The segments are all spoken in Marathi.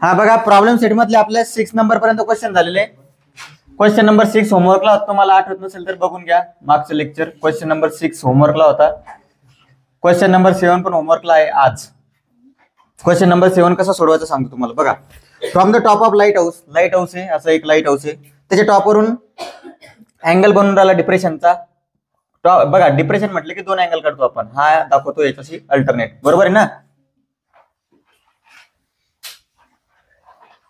हा बघा, प्रॉब्लेम सेट मधले आपल्या 6 नंबर पर्यंत क्वेश्चन झालेले. क्वेश्चन नंबर 6 होमवर्कला होता, तुम्हाला आठवत नसेल तर बघून घ्या मागचं लेक्चर. क्वेश्चन नंबर 6 होमवर्कला होता. क्वेश्चन नंबर 7 पण होमवर्कला आहे आज. क्वेश्चन नंबर 7 कसा सोडवायचा सांगतो तुम्हाला. बघा, from the top of light house, light house आहे, असं एक लाईट हाऊस आहे, त्याच्या टॉपवरून अँगल बनवून राहिला डिप्रेशनचा. बघा, डिप्रेशन म्हटलं की 2 अँगल काढतो आपण, हा दाखवतो याच्याशी अल्टरनेट, बरोबर आहे ना.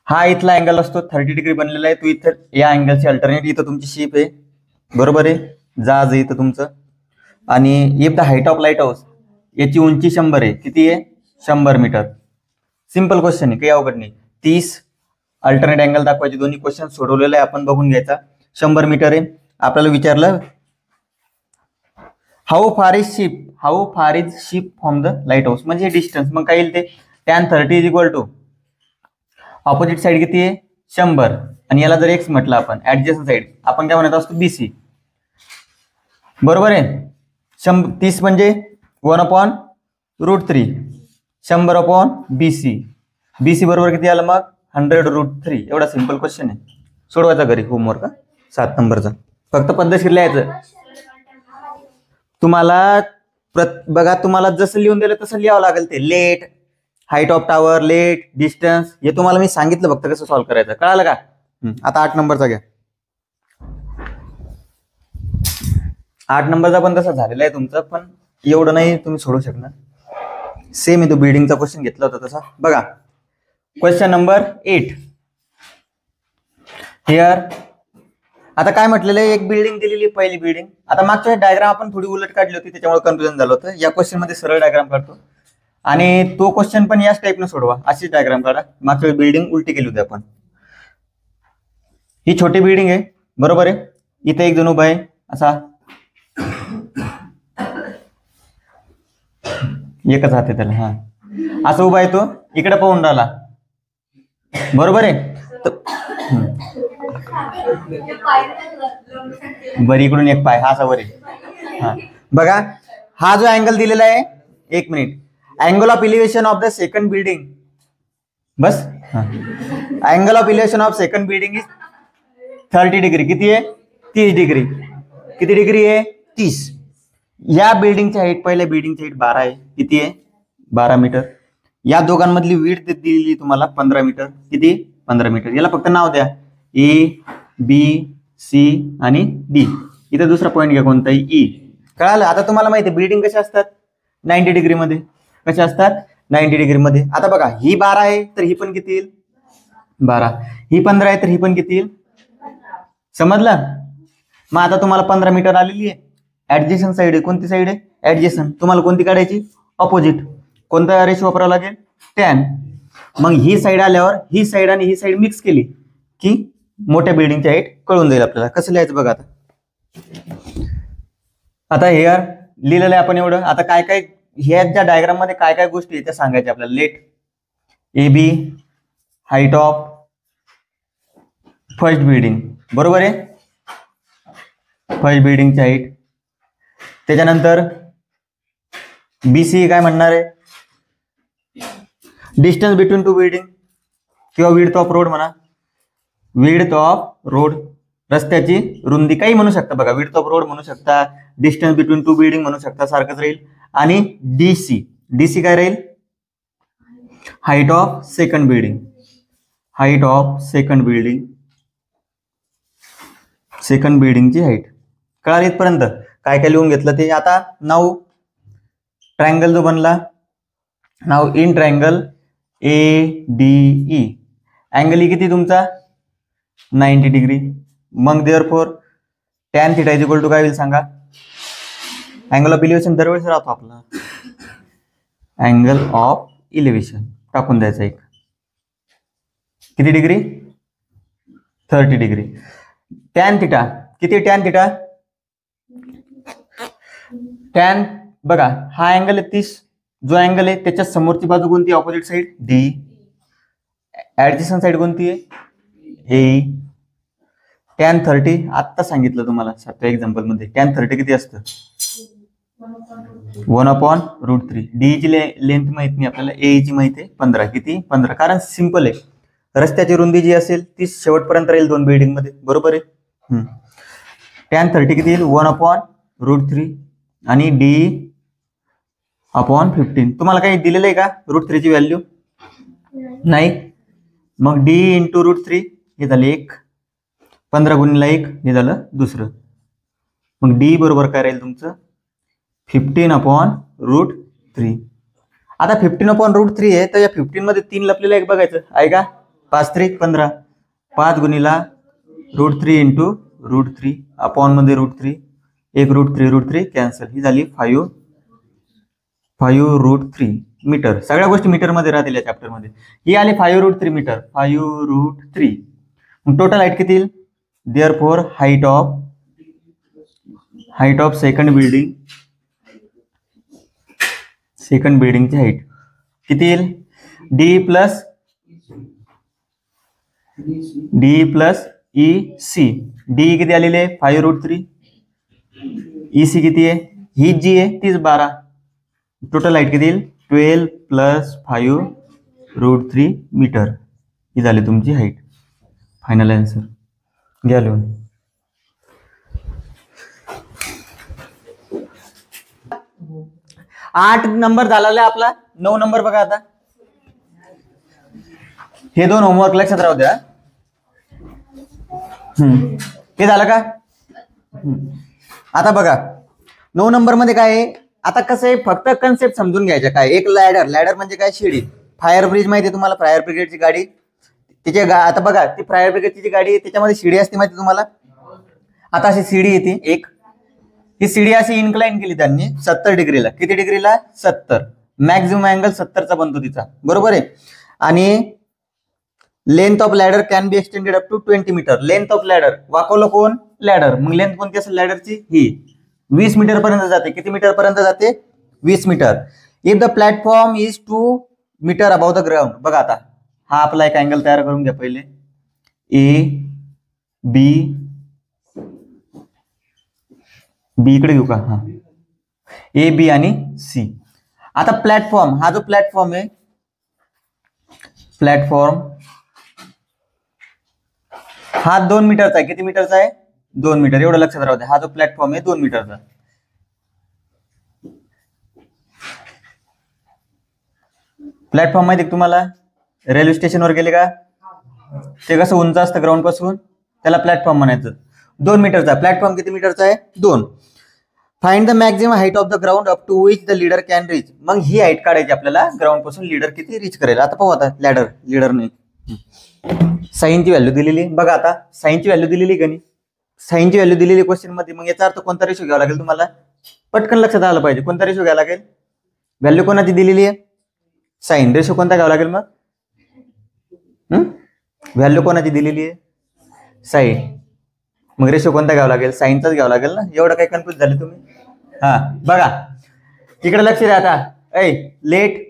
हा इथला अँगल असतो 30 डिग्री बनलेला आहे, तू इथं या अँगलची अल्टरनेट, इथं तुमची शिप आहे, बरोबर आहे, जहाज आहे इथं तुमचं. आणि if the height of light house, याची उंची 100 आहे, किती आहे 100 मीटर. सिंपल क्वेश्चन आहे, काही अवघड नाही. 30 अल्टरनेट अँगल दाखवायचे, दोन्ही क्वेश्चन सोडवलेले आहे आपण, बघून घ्यायचा. 100 मीटर आहे, आपल्याला विचारलं how far is ship from the lighthouse, म्हणजे डिस्टन्स. मग काय येईल ते, tan 30 is equal to opposite side किती आहे 100, आणि याला जर एक्स म्हटलं आपण, ऍडजस्टंट साइड आपण काय म्हणत असतो BC, बरोबर आहे. 30 म्हणजे 1/√3, 100/BC. BC बरोबर किती आलं मग 100√3. एवढा सिंपल क्वेश्चन आहे, सोडवायचा घरी होमवर्क 7 नंबरचा. फक्त पद्धतशीर लिहायचं तुम्हाला. बघा, तुम्हाला जसं लिहून दिलं तसं लिहावं लागेल ते. Let, height of tower, let, distance, हे तुम्हाला मी सांगितलं फक्त कसं सॉल्व्ह करायचं, कळालं का. आता 8 नंबरचा घ्या. 8 नंबरचा पण तसा झालेला आहे तुमचा, पण एवढं नाही तुम्ही सोडू शकणार. सेम आहे, तो बिल्डिंगचा क्वेश्चन घेतला होता तसा. बघा, क्वेश्चन नंबर 8 हिअर. आता काय म्हटलेलं आहे, एक बिल्डिंग दिलेली, पहिली बिल्डिंग. आता मागच्या डायग्राम आपण थोडी उलट काढली होती, त्याच्यामुळे कन्फ्युजन झालं होतं. या क्वेश्चन मध्ये सरळ डायग्राम काढतो, आणि तो क्वेश्चन पण याच टाईपनं सोडवा, अशीच डायग्राम काढा. मागच्या बिल्डिंग उलटी केली होती आपण. ही छोटी बिल्डिंग आहे, बरोबर आहे. इथे एक जण उभा आहे, असा एकच हात आहे त्याला, हा असं उभा आहे, तो इकडे पाहून राहिला, बरोबर आहे. बरं, इकडून एक पाय, हा असा वर आहे. हा बघा, हा जो अँगल दिलेला आहे, 1 minute, angle of elevation of the second building, bus. Angle of elevation of second building is 30 degree. किती आहे 30 डिग्री. किती डिग्री आहे 30. या बिल्डिंगची हाईट, पहिल्या बिल्डिंगची हाईट 12 आहे, किती आहे 12 मीटर. या दोघांमधली विड्थ दिलेली तुम्हाला 15 मीटर, किती 15 मीटर. याला फक्त नाव द्या, A, B, C आणि D. इथे दुसरा पॉईंट घ्या कोणताही, E. कळालं. आता तुम्हाला माहिती आहे बिल्डिंग कशा असतात 90 डिग्री मध्ये, कशा असतात 90 डिग्री मध्ये. आता बघा, ही 12 आहे तर ही पण किती येईल 12, ही 15 आहे तर ही पण किती येईल, समजलं. मग आता तुम्हाला 15 मीटर आलेली आहे. ऍडजेसंट साइड आहे, कोणती साइड आहे ऍडजेसंट. तुम्हाला कोणती काढायची ऑपोजिट. कोणता रेशो वापरावा लागेल tan. मग ही साइड आल्यावर ही साइड आणि ही साइड मिक्स केली की मोठ्या बिल्डिंगची हाईट कळून जाईल आपल्याला. कसं लिहायचं बघा. आता हेअर लिहिलेलं आहे आपण एवढं. आता काय काय ह्या ज्या डायग्राम मध्ये काय काय गोष्टी त्या सांगायच्या आपल्याला. Let, AB, height of first building, बरोबर आहे, फर्स्ट बिल्डिंगची हाईट. त्याच्यानंतर BC काय म्हणणार आहे, डिस्टन्स बिटवीन टू बिल्डिंग किंवा विड्थ ऑफ रोड म्हणा, विड्थ ऑफ रोड, रस्त्याची रुंदी काही म्हणू शकता बघा. विड्थ ऑफ रोड म्हणू शकता, डिस्टन्स बिटवीन टू बिल्डिंग म्हणू शकता, सारखंच राहील. आणि DC काय राहील, height of second building, height of second building, second बिल्डिंगची हाईट. कळालं इथपर्यंत काय काय लिहून घेतलं ते. आता नाव ट्रायंगल जो बनला, नाव इन ट्रायंगल ADE, अँगल ही किती तुमचा 90 डिग्री. मग therefore tan θ is equal to काय होईल सांगा. अँगल ऑफ इलिव्हेशन दरवेळेस राहतो आपला, अँगल ऑफ इलिव्हेशन टाकून द्यायचा एक, किती डिग्री 30 डिग्री. tan θ किती, tan θ tan बघा, हा अँगल आहे 30, जो अँगल आहे त्याच्या समोरची बाजू कोणती, opposite side D, adjacent side कोणती आहे A. tan 30 आत्ता सांगितलं तुम्हाला 7व्या एक्झाम्पल मध्ये, tan 30 किती असतं 1/√3. डीची लेंथ माहित नाही आपल्याला, एची माहिती आहे 15. किती? 15. कारण सिंपल आहे, रस्त्याची रुंदी जी असेल ती शेवटपर्यंत राहील दोन बिल्डिंग मध्ये, बरोबर आहे. tan 30 किती येईल? 1/√3 आणि d/15. तुम्हाला काही दिलेलं आहे का √3 ची व्हॅल्यू? नाही. मग d × √3 हे झाले 1, 15 गुणिले 1 हे झालं दुसरं. मग d बरोबर काय राहील तुमचं? 15/√3. आता 15/√3 आहे, तर या 15 मध्ये 3 लपलेलं एक बघायचं आहे का? 5 3 15. 5 गुणिला √3 × √3 अपॉन मध्ये √3, 1 √3 कॅन्सल. ही झाली 5/√3 मीटर. सगळ्या गोष्टी मीटर मध्ये राहतील या चॅप्टर मध्ये. ही आली 5/√3 मीटर. 5/√3. मग टोटल हाईट किती येईल? देअरफॉर हाईट ऑफ सेकंड बिल्डिंगची हाईट किती येईल? d plus EC. d किती आलेली आहे? 5/√3. EC किती आहे? ही जी आहे तीच 12. टोटल हाईट किती येईल? 12 + 5/√3 मीटर. ही झाली तुमची हाईट. फायनल आन्सर घ्या लिहून. आठ नंबर झाला आपला. 9 नंबर बघा. आता हे दोन होमवर्क लक्षात राहू द्या. हे झालं का? आता बघा 9 नंबर मध्ये काय आहे? आता कसं आहे, फक्त कन्सेप्ट समजून घ्यायचं. काय? एक लॅडर म्हणजे काय? शिडी. फायर ब्रिज माहिती आहे तुम्हाला? फायर ब्रिगेडची गाडी. आता बघा ती फायर ब्रिगेडची जी गाडी आहे त्याच्यामध्ये शिडी असते माहिती तुम्हाला? आता अशी शिडी येते एक. ही सीडी अशी इन्क्लाइन केली त्यांनी 70 डिग्रीला. किती डिग्रीला? 70. मॅक्झिमम अँगल 70चा बनतो तिचा, बरोबर आहे. आणि length of ladder can be extended up to 20 metre. Length of ladder वाकवलं कोण? लॅडर. मग लेंथ कोणती असेल लॅडरची? ही 20 मीटर पर्यंत जाते. किती मीटर पर्यंत जाते? 20 metre. If the platform is 2 metre above the ground. बघा आता हा आपला एक अँगल तयार करून घ्या पहिले. बी इकडे घेऊ का? हा AB आणि C. आता प्लॅटफॉर्म, हा जो प्लॅटफॉर्म आहे, प्लॅटफॉर्म हा 2 मीटरचा आहे. किती मीटरचा आहे? 2 मीटर. एवढं लक्षात राहू द्या. हा जो प्लॅटफॉर्म आहे 2 मीटरचा. प्लॅटफॉर्म माहिती तुम्हाला? रेल्वे स्टेशनवर गेले का ते कसं उंच असतं ग्राउंड पासून, त्याला प्लॅटफॉर्म म्हणायचं. 2 मीटरचा प्लॅटफॉर्म. किती मीटरचा आहे? 2. Find the maximum height of the ground up to which the leader can reach. मग ही हाईट काढायची आपल्याला ग्राउंड पासून लीडर किती रीच करेल. आता पाहू. आता लीडर नाही. साईनची व्हॅल्यू दिलेली बघा. आता साईनची व्हॅल्यू दिलेली का नाही? साईनची व्हॅल्यू दिलेली क्वेश्चन मध्ये. मग याचा अर्थ कोणता रेशो घ्यावा लागेल तुम्हाला? पटकन लक्षात आलं पाहिजे. कोणता रेशो घ्यावा लागेल? व्हॅल्यू कोणाची दिलेली आहे? साईन. रेशो कोणता घ्यावा लागेल? मग व्हॅल्यू कोणाची दिलेली आहे? साईन. मग रेशो कोणता घ्यावा लागेल? साईनचाच घ्यावा लागेल ना. एवढं काही कन्फ्युज झाले तुम्ही? हा बघा इकडे लक्ष द्या. आता लेट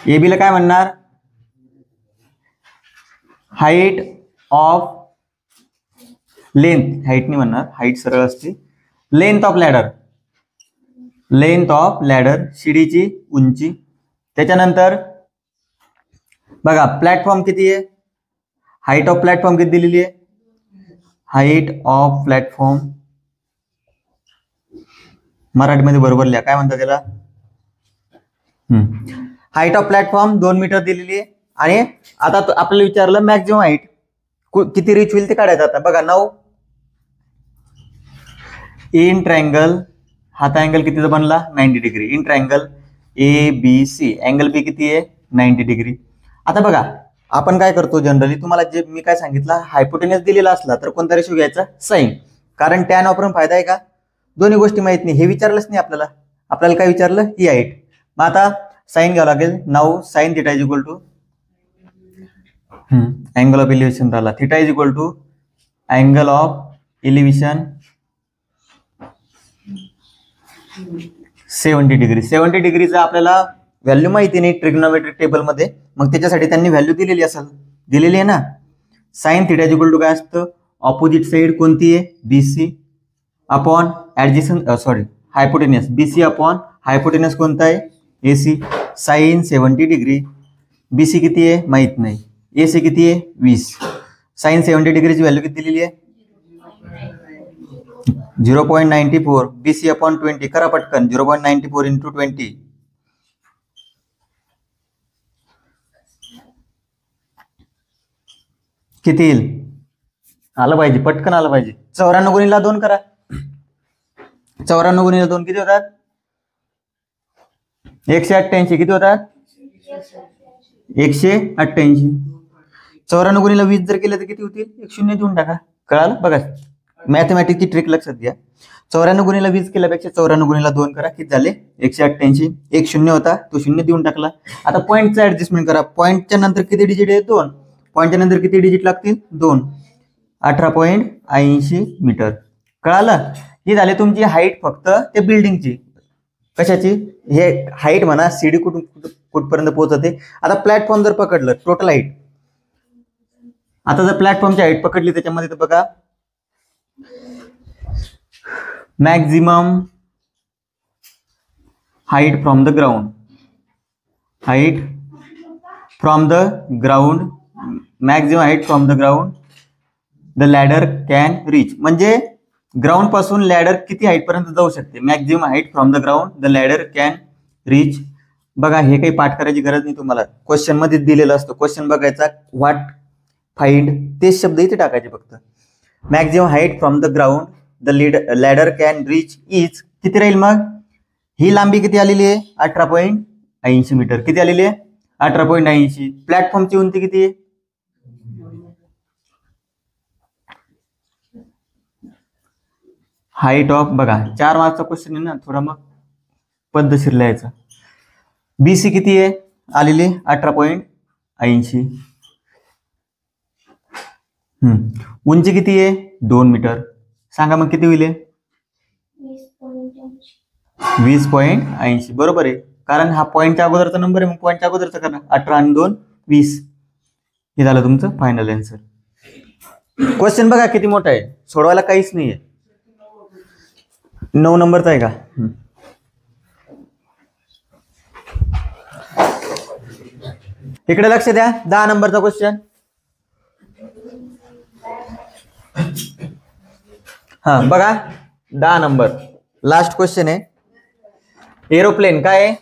AB ला काय म्हणणार? Height of length. हाईट नाही म्हणणार, हाईट सरळ असते. लेंथ ऑफ लॅडर शिडीची उंची. त्याच्यानंतर बघा प्लॅटफॉर्म किती आहे? हाईट ऑफ प्लॅटफॉर्म किती दिलेली आहे? हाईट ऑफ प्लॅटफॉर्म मराठीमध्ये बरोबर लिहा. काय म्हणतात त्याला? हाईट ऑफ प्लॅटफॉर्म 2 मीटर दिलेली आहे. आणि आता आपल्याला विचारलं मॅक्झिमम हाईट किती रीच होईल ते काढायचं. आता बघा 9 इन ट्रायंगल. हाता अँगल कितीचा बनला? 90 degree. In triangle ABC angle B किती आहे? 90 डिग्री. आता बघा आपण काय करतो जनरली, तुम्हाला जे मी काय सांगितलं, हायपोटेनस दिलेला असला तर कोणता रेशो घ्यायचा? साईन. कारण टॅन वापरून फायदा आहे का? दोन्ही गोष्टी माहित नाही, हे विचारलंच नाही आपल्याला. आपल्याला काय विचारलं? ही हाईट. मग आता साईन घ्यावं लागेल. Now sine theta is equal to angle of elevation राहिला. Theta is equal to angle of elevation 70 degree. 70 डिग्रीचा आपल्याला व्हॅल्यू माहिती नाही ट्रिग्नोमेट्रिक टेबल मध्ये. मग त्याच्यासाठी त्यांनी व्हॅल्यू दिलेली असेल. दिलेली आहे ना. साइन थिटा इक्वल टू काय असतं? ऑपोजिट साइड कोणती आहे? BC upon adjacent hypotenuse BC upon hypotenuse कोणता आहे AC साइन 70 डिग्री. BC किती आहे माहित नाही. AC किती आहे 20. साइन 70 डिग्रीची व्हॅल्यू किती दिलेली आहे 0.94. BC अपॉन 20 करा पटकन. 0.94 इंटू 20 किती येईल? आलं पाहिजे, पटकन आलं पाहिजे. 94 गुणिला 2 करा. 94 गुणिला 2 किती होतात 188. किती होतात 188. 94 गुणिला 20 जर केलं तर किती होतील 1 शून्य देऊन टाका. कळालं बघा मॅथमॅटिकची ट्रिक लक्षात घ्या. 94 गुणिला 20 केल्यापेक्षा 94 गुणिला 2 करा. किती झाले 188. 1 शून्य होता तो शून्य देऊन टाकला. आता पॉईंटचं ऍडजस्टमेंट करा. पॉईंटच्या नंतर किती डिजिट आहे 2. पॉईंटच्या नंतर किती डिजिट लागतील 2. 18.80 मीटर. कळालं. ही झाली तुमची हाईट फक्त ते बिल्डिंगची. कशाची हे हाईट म्हणा सीडी कुठपर्यंत पोहोचते. आता प्लॅटफॉर्म जर पकडलं टोटल हाईट. आता जर प्लॅटफॉर्मची हाईट पकडली त्याच्यामध्ये तर बघा maximum height from the ground. Height from the ground maximum height from the ground the ladder can reach. म्हणजे ग्राउंड पासून लॅडर किती हाईट पर्यंत जाऊ शकते. Maximum height from the ground the ladder can reach. बघा हे काही पाठ करायची गरज नाही तुम्हाला. क्वेश्चन मध्ये दिलेलं असतं. क्वेश्चन बघायचा व्हॉट फाइंड तेच शब्द इथे टाकायचे फक्त. Maximum height from the ground the ladder can reach is किती राहील मग ही लांबी किती आलेली आहे 18.80 मीटर. किती आलेली आहे 18.80. प्लॅटफॉर्मची उंची किती आहे हाईट ऑफ बघा 4 मार्कचा क्वेश्चन आहे ना थोडा मग पद्धतशीर लिहायचा. BC किती आहे आलेली 18.80. उंची किती आहे 2 मीटर. सांगा मग किती होईल 20.80. बरोबर आहे कारण हा पॉईंटच्या अगोदरचा नंबर आहे. मग पॉईंटच्या अगोदरचा करा 18 आणि 2 20. हे झालं तुमचं फायनल आन्सर. क्वेश्चन बघा किती मोठा आहे. सोडवायला काहीच नाहीये. 9 नंबरचा आहे का. इकडे लक्ष द्या 10 नंबरचा क्वेश्चन. हा बघा 10 नंबर लास्ट क्वेश्चन आहे. एरोप्लेन काय आहे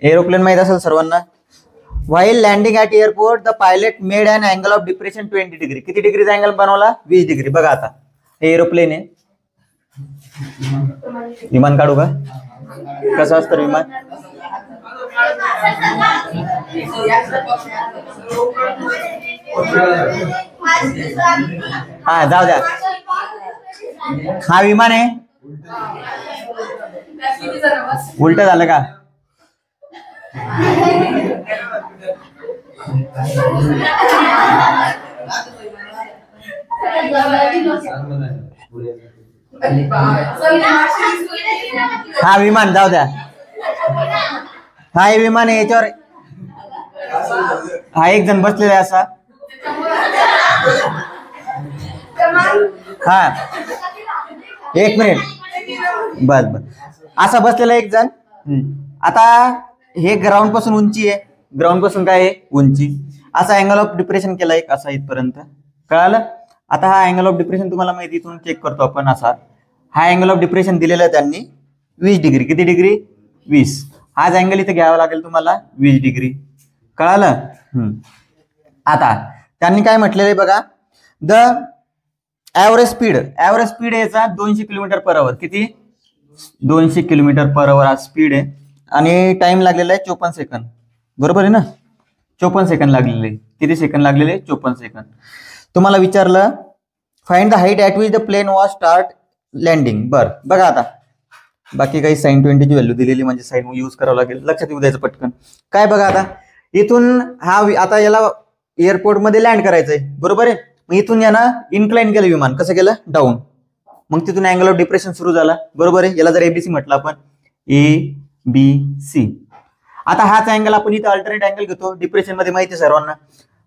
एरोप्लेन माहित असेल सर्वांना. While landing at airport the pilot made an angle of depression 20 degree. किती डिग्रीचा अँगल बनवला 20 डिग्री. बघा आता हे एरोप्लेन आहे. विमान काढू का कसं असतं विमान. हा जाऊ द्या. हा विमान आहे उलट झालं का. हा विमान जाऊ द्या. हा हे विमान आहे याच्यावर हा एक जण बसलेला आहे असा. हा 1 मिनिट बस असा बसलेला एक जण. आता हे ग्राउंड पासून उंची आहे. ग्राउंड पासून काय आहे उंची. असा अँगल ऑफ डिप्रेशन केला एक असा इथपर्यंत. कळालं. आता हा अँगल ऑफ डिप्रेशन तुम्हाला माहिती इथून चेक करतो आपण असा. हा अँगल ऑफ डिप्रेशन दिलेला आहे त्यांनी 20 डिग्री. किती डिग्री 20. हाच अँगल इथे घ्यावा लागेल तुम्हाला 20 डिग्री. कळालं. आता त्यांनी काय म्हटलेलं आहे बघा द ॲव्हरेज स्पीड याचा 200 किलोमीटर पर आवर. किती 200 किलोमीटर पर आवर हा स्पीड आहे. आणि टाइम लागलेला आहे 54 सेकंद. बरोबर आहे ना 54 सेकंद लागलेले. किती सेकंद लागलेले 54 सेकंद. तुम्हाला विचारलं find the height at which the plane was start landing. बघा आता बाकी काही साइन 20 ची व्हॅल्यू दिलेली म्हणजे साइन यूज करावं लागेल. लक्षात येऊ द्यायचं पटकन. काय बघा आता इथून हा आता याला एअरपोर्ट मध्ये लँड करायचंय. बरोबर आहे. मग इथून यानं इन्क्लाइन केलं विमान. कसं केलं डाऊन. मग तिथून अँगल ऑफ डिप्रेशन सुरू झाला. बरोबर आहे. याला जर ABC म्हटलं आपण ABC. आता हाच अँगल आपण इथं अल्टरनेट अँगल घेतो. डिप्रेशन मध्ये माहिती आहे सर्वांना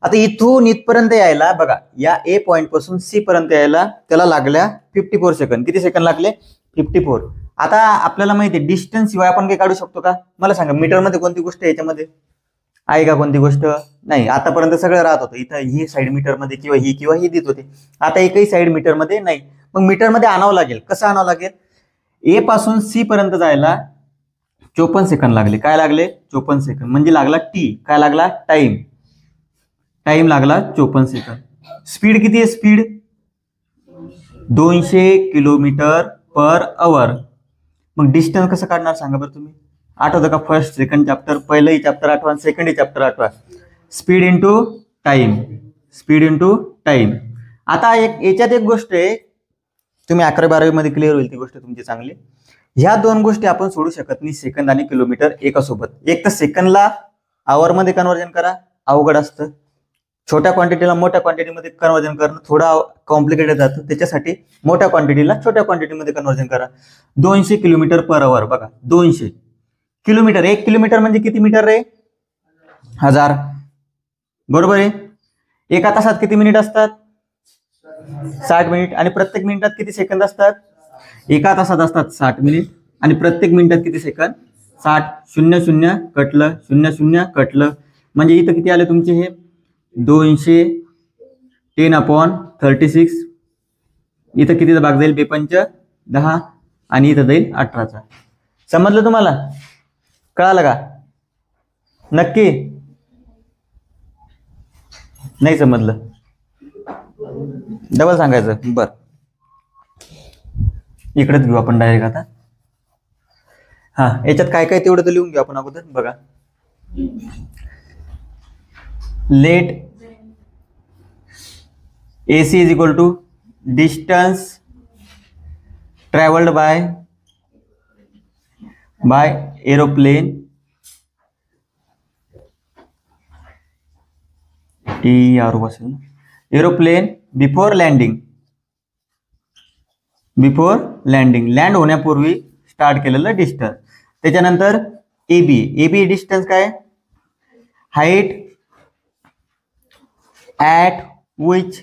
आता इथून इथपर्यंत यायला बघा, या ए पॉइंट पासून सी पर्यंत यायला त्याला लागल्या 54 सेकंद. किती सेकंद लागले? 54. आता आपल्याला माहिती आहे डिस्टन्स शिवाय आपण काही काढू शकतो का? मला सांगा, मीटरमध्ये कोणती गोष्ट आहे याच्यामध्ये आहे का? कोणती गोष्ट नाही. आतापर्यंत सगळं राहत होतं इथं, ही साईड मीटरमध्ये किंवा ही देत होते. आता एकही साईड मीटरमध्ये नाही. मग मीटरमध्ये आणावं लागेल. कसं आणावं लागेल? ए पासून सी पर्यंत जायला 54 सेकंद लागले. काय लागले? 54 सेकंद. म्हणजे लागला टी. काय लागला? टाइम. टाइम लागला 54 सेकंद. स्पीड किती आहे? Speed 200 kilometre per hour. मग डिस्टन्स कसं काढणार सांगा बरं तुम्ही? आठवतं का? फर्स्ट सेकंड चॅप्टर, पहिलंही चॅप्टर आठवा, सेकंड चॅप्टर आठवा. Speed into time. Speed into time. आता याच्यात एक गोष्ट आहे, तुम्ही 11वी-12वी मध्ये क्लिअर होईल ती गोष्ट तुमची चांगली. ह्या दोन गोष्टी आपण सोडू शकत नाही, सेकंद आणि किलोमीटर एका सोबत. एक तर सेकंदला आवर मध्ये कन्वर्जन करा, अवघड असतं. छोट्या क्वांटिटीला मोठ्या क्वांटिटीमध्ये कन्वर्जन करणं थोडं कॉम्प्लिकेटेड जातं. त्याच्यासाठी मोठ्या क्वांटिटीला छोट्या क्वांटिटीमध्ये कन्वर्जन करा. 200 किलोमीटर पर आवर. बघा 200 किलोमीटर. 1 किलोमीटर म्हणजे किती मीटर आहे? 1000. बरोबर आहे. एका तासात किती मिनिट असतात? 60 मिनिट. आणि प्रत्येक मिनिटात किती सेकंद असतात? एका तासात असतात 60 मिनिट आणि प्रत्येक मिनिटात किती सेकंद? 60. 00 कटलं, 00 कटलं, म्हणजे इथं किती आले तुमचे? हे 200 10/36. इथं कितीचा भाग जाईल? 2×5 10 आणि इथं जाईल 18चा. समजलं तुम्हाला? कळालं का? नक्की? नाही समजलं? डबल सांगायचं. बर, इकडेच घेऊ आपण डायरेक्ट आता. हा, याच्यात काय काय तेवढं तर लिहून घेऊ आपण अगोदर. बघा, let AC is equal to distance travelled by aeroplane aeroplane before landing. Land होण्यापूर्वी स्टार्ट केलेलं डिस्टन्स. त्याच्यानंतर AB डिस्टन्स काय? Height at which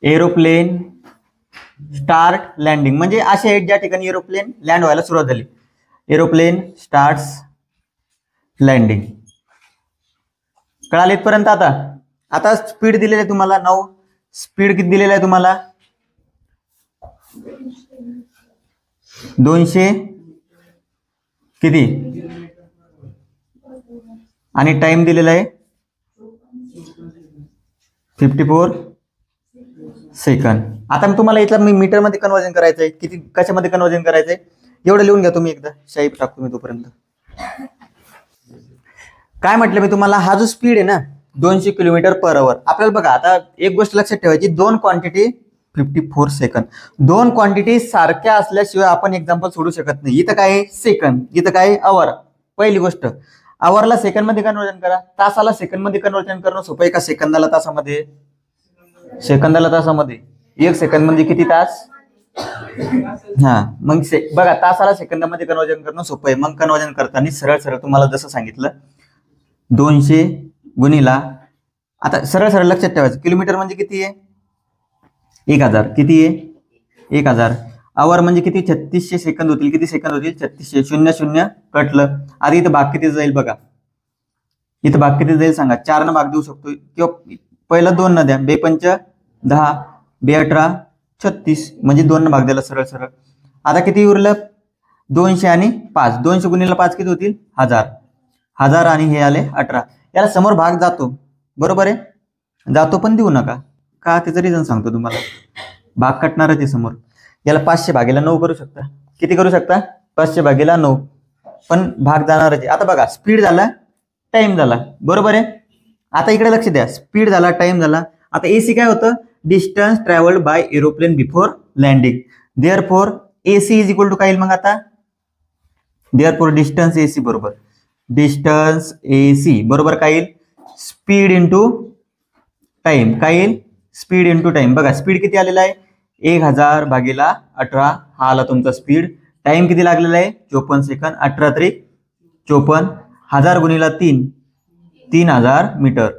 aeroplane start landing. म्हणजे असे आहेत ज्या ठिकाणी एरोप्लेन लँड व्हायला सुरुवात झाली. Aeroplane starts landing. कळाले इथपर्यंत? आता स्पीड दिलेली आहे तुम्हाला 9. स्पीड किती दिलेला आहे तुम्हाला? 200 किती? आणि टाइम दिलेला आहे 54 सेकंद. आता तुम्हाला इथलं मीटर मध्ये कन्वर्जन करायचं आहे. किती कशामध्ये कन्वर्जन करायचंय एवढं लिहून घ्या तुम्ही एकदा. शाई टाकतो मी तोपर्यंत. काय म्हटलं मी तुम्हाला? हा जो स्पीड आहे ना 200 किलोमीटर पर आवर. आपल्याला बघा, आता एक गोष्ट लक्षात ठेवायची, दोन क्वांटिटी 54 सेकंद. दोन क्वांटिटी सारख्या असल्याशिवाय आपण एक्झाम्पल सोडू शकत नाही. इथं काय सेकंद, इथं काय आवर. पहिली गोष्ट, आवरला सेकंड मध्ये कन्वर्जन करा. तासाला सेकंड मध्ये कन्वर्जन करणं सोपं आहे का सेकंदाला तासामध्ये? सेकंदाला तासामध्ये 1 सेकंद म्हणजे किती तास? हा, मग बघा तासाला सेकंदामध्ये कन्वर्जन करणं सोपं आहे. मग कन्वर्जन करताना सरळ सरळ तुम्हाला जसं सांगितलं 200 गुणिला, आता सरळ सरळ लक्षात ठेवायचं, किलोमीटर म्हणजे किती आहे? 1000. किती आहे? 1000. आवर म्हणजे किती? 3600 सेकंद होतील. किती सेकंद होतील? 3600. 00 कटलं. आधी इथं भाग किती जाईल बघा. इथं भाग किती जाईल सांगा? 4 न भाग देऊ शकतो किंवा पहिलं 2 न द्या. 2×5 10, 2×18 36, म्हणजे 2 न भाग द्यायला सरळ सरळ. आता किती उरलं? 200 आणि 5. 200 गुणिले 5 किती होतील? 1000 आणि हे आले 18. याला समोर भाग जातो, बरोबर आहे? जातो पण देऊ नका का, त्याचं रिझन सांगतो तुम्हाला. भाग कटणारच आहे समोर. याला 500 भागेला 9 करू शकता. किती करू शकता? 500 भागेला 9, पण भाग जाणारच आहे. आता बघा, स्पीड झाला, टाइम झाला, बरोबर आहे? आता इकडे लक्ष द्या, स्पीड झाला, टाइम झाला. आता AC काय होतं? Distance travelled by aeroplane before landing. Therefore AC is equal to काय येईल मग आता? देअरफॉर डिस्टन्स AC बरोबर डिस्टन्स AC बरोबर काय येईल? Speed into time. काय येईल? Speed into time. बघा स्पीड किती आलेला आहे? 1000 भागीला 18 हा आला तुमचा स्पीड. टाइम किती लागलेला आहे? 54 सेकंद. 18 त्रिक 54. 1000 गुणिला 3 3000 मीटर.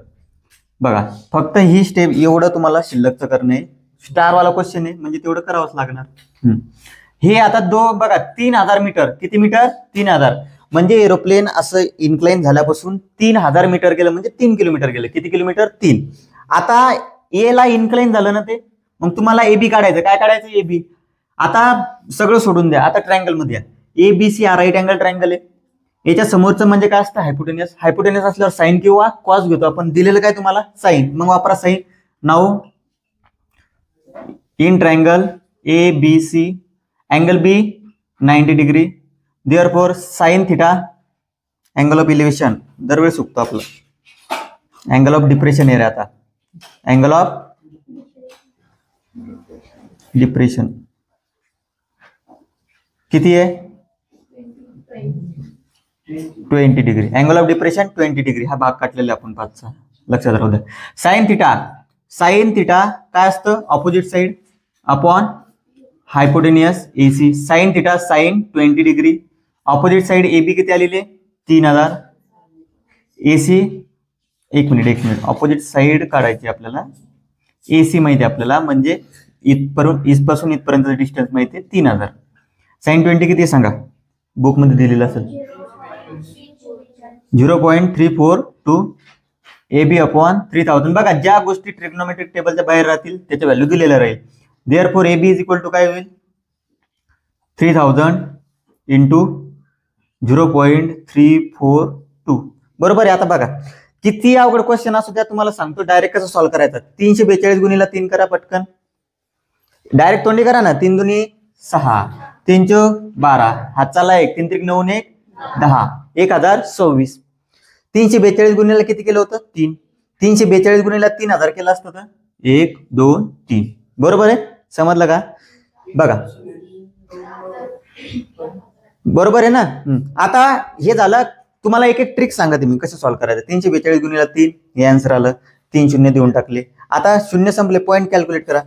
बघा फक्त ही स्टेप एवढं तुम्हाला शिल्लकचं करणे, स्टारवाला क्वेश्चन आहे म्हणजे तेवढं करावंच लागणार. हे आता बघा 3000 मीटर, किती मीटर? 3000. म्हणजे एरोप्लेन असं इन्क्लाइन झाल्यापासून 3000 मीटर गेलं म्हणजे 3 किलोमीटर गेलं. किती किलोमीटर? 3. आता ए ला इन्क्लाइन झालं ना ते, मग तुम्हाला एबी काढायचं. काय काढायचं? एबी. आता सगळं सोडून द्या, आता ट्रायंगल मध्ये या. एबीसी हा राईट अँगल ट्रायंगल आहे. याच्या समोरचं म्हणजे काय असतं? हायपोटेनियस. हायपोटेनियस असल्यावर साइन किंवा कॉस घेतो आपण. दिलेलं काय तुम्हाला? साइन. मग वापरा sine. Now in triangle A B C, angle B 90 degree. Therefore sine theta, angle of elevation दरवेळेस चुकतो आपलं. Angle of depression area. आता अँगल ऑफ डिप्रेशन किती आहे? 20 degree. Angle of depression 20 degree. हा भाग काढलेला आपण 5चा, लक्षात राहू द्या. साइन थिटा, साइन थिटा काय असतं? Opposite side upon hypotenuse AC. Sine theta sine 20 degree. Opposite side AB किती आलेले? 3000. एसी, एक मिनिट, ऑपोजिट साइड काढायची आपल्याला. एसी माहिती आपल्याला, म्हणजे इथपासून इथपर्यंत डिस्टन्स माहिती आहे 3000. साइन 20 किती सांगा? बुक मध्ये दिलेलं असेल 0.342 AB अपॉन 3000. बघा ज्या गोष्टी ट्रिग्नोमेट्रिक टेबलच्या बाहेर राहतील त्याच्या व्हॅल्यू दिलेल्या राहील. Therefore AB is equal to काय होईल? 3000 इंटू 0.342. बरोबर आहे. आता बघा किती अवघड क्वेश्चन असू द्या, तुम्हाला सांगतो डायरेक्ट कसं सॉल्व्ह करायचं. 342 गुणिला 3 करा पटकन. डायरेक्ट तोंडी करा ना. 3 दुनी 6, 3 चौक 12, हातचाला 1, 3 त्रिक 9 1 10, 1026. 342 गुणिला किती केलं होतं? 3. 342 गुणिला 3000 केलं असतं तर 1 2 3. बरोबर आहे. समजलं का? बघा बरोबर आहे ना. आता हे झालं. तुम्हाला एक एक ट्रिक सांगा तुम्ही कसं सॉल्व्ह करायचं. 342 गुणिला 3 हे आन्सर आलं. 3 शून्य देऊन टाकले. आता शून्य संपले, पॉईंट कॅल्क्युलेट करा.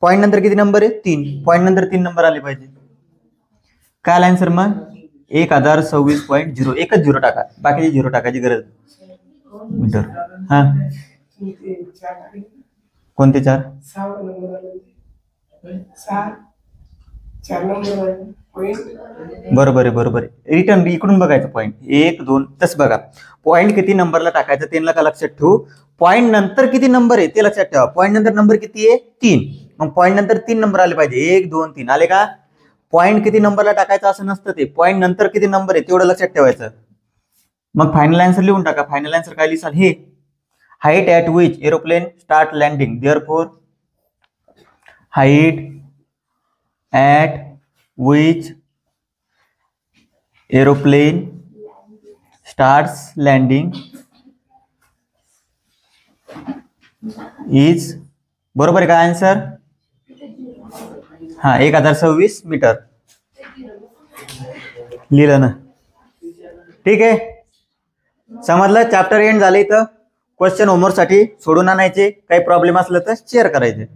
पॉईंट नंतर किती नंबर आहे? 3. पॉईंट नंतर 3 नंबर आले पाहिजे. काय आन्सर मग? 1026.0. एकच 0 टाका, बाकीचे 0 टाकायची गरज मीटर. हा कोणते 4? बरोबर आहे, बरोबर आहे. रिटर्न इकडून बघायचं पॉईंट 1 2. तसं बघा पॉईंट किती नंबरला टाकायचं त्यांना का लक्षात ठेवू. पॉईंट नंतर किती नंबर आहे ते लक्षात ठेवा. पॉईंट नंतर नंबर किती आहे? 3. मग पॉईंट नंतर 3 नंबर आले पाहिजे. 1 2 3 आले का? पॉईंट किती नंबरला टाकायचं असं नसतं ते. पॉईंट नंतर किती नंबर आहे तेवढं लक्षात ठेवायचं. मग फायनल आन्सर लिहून टाका. फायनल आन्सर काय लिहिसाल? हे height at which aeroplane start landing. Therefore height at which aeroplane starts landing is. बरोबर आहे का आन्सर? हा 1026 मीटर लिहिलं ना. ठीक आहे, समजलं. चॅप्टर एंड झाले. इथं क्वेश्चन होमवर्क साठी सोडून आणायचे. काही प्रॉब्लेम असलं तर शेअर करायचे.